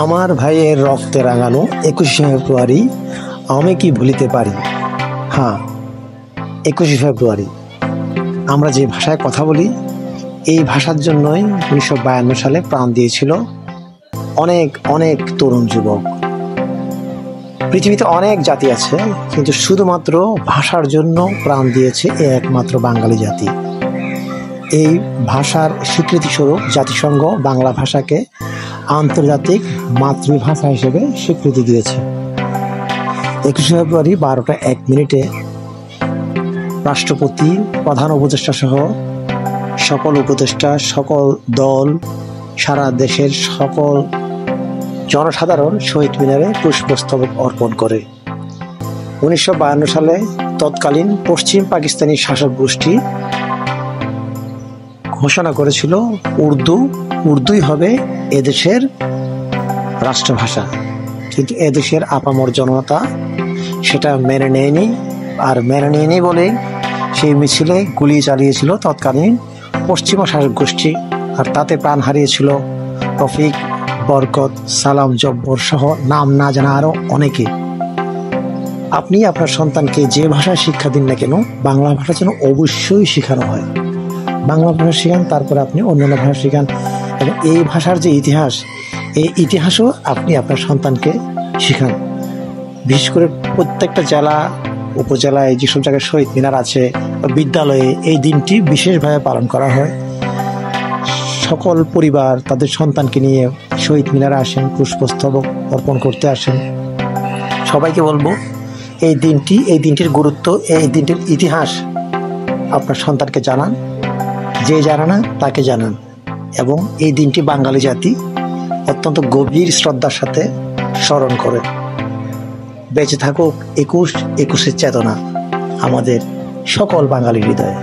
আমার ভাইয়ের রক্তে রাঙানো 21শে ফেব্রুয়ারি আমি কি ভুলিতে পারি। হ্যাঁ, 21শে ফেব্রুয়ারি আমরা যে ভাষায় কথা বলি, এই ভাষার জন্যই 1952 সালে প্রাণ দিয়েছিল অনেক অনেক তরুণ যুবক। পৃথিবীতে অনেক জাতি আছে, কিন্তু শুধুমাত্র ভাষার জন্য প্রাণ দিয়েছে একমাত্র বাঙালি জাতি। এই ভাষার স্বীকৃতিস্বরূপ জাতিসংঘ বাংলা ভাষাকে আন্তর্জাতিক মাতৃভাষা হিসেবে স্বীকৃতি দিয়েছে। 21শে ফেব্রুয়ারি 12টা 1 মিনিটে রাষ্ট্রপতি, প্রধান উপদেষ্টা সহ সকল উপদেষ্টা, সকল দল, সারা দেশের সকল জনসাধারণ শহীদ মিনারে পুষ্পস্তবক অর্পণ করে। 1952 সালে তৎকালীন পশ্চিম পাকিস্তানি শাসক গোষ্ঠী ঘোষণা করেছিল উর্দুই হবে এদেশের রাষ্ট্রভাষা, কিন্তু এদেশের আপামর জনতা সেটা মেনে নেয়নি। আর মেনে নেয়নি বলে সেই মিছিলে গুলি চালিয়েছিল তৎকালীন পশ্চিমা শাসক গোষ্ঠী, আর তাতে প্রাণ হারিয়েছিল রফিক, বরকত, সালাম, জব্বর সহ নাম না জানা আরো অনেকে। আপনি আপনার সন্তানকে যে ভাষায় শিক্ষা দিন না কেন, বাংলা ভাষা যেন অবশ্যই শেখানো হয়। বাংলা ভাষা শেখান, তারপরে আপনি অন্যান্য ভাষা শেখান, এবং এই ভাষার যে ইতিহাস, এই ইতিহাসও আপনি আপনার সন্তানকে শেখান। বিশেষ করে প্রত্যেকটা জেলা উপজেলায় যেসব জায়গায় শহীদ মিনার আছে, বিদ্যালয়ে এই দিনটি বিশেষভাবে পালন করা হয়। সকল পরিবার তাদের সন্তানকে নিয়ে শহীদ মিনারে আসেন, পুষ্পস্তবক অর্পণ করতে আসেন। সবাইকে বলবো এই দিনটির গুরুত্ব, এই দিনটির ইতিহাস আপনার সন্তানকে জানান, যে জানে না তাকে জানান। এবং এই দিনটি বাঙালি জাতি অত্যন্ত গভীর শ্রদ্ধার সাথে স্মরণ করে। বেঁচে থাকুক 21 চেতনা আমাদের সকল বাঙালি হৃদয়ে।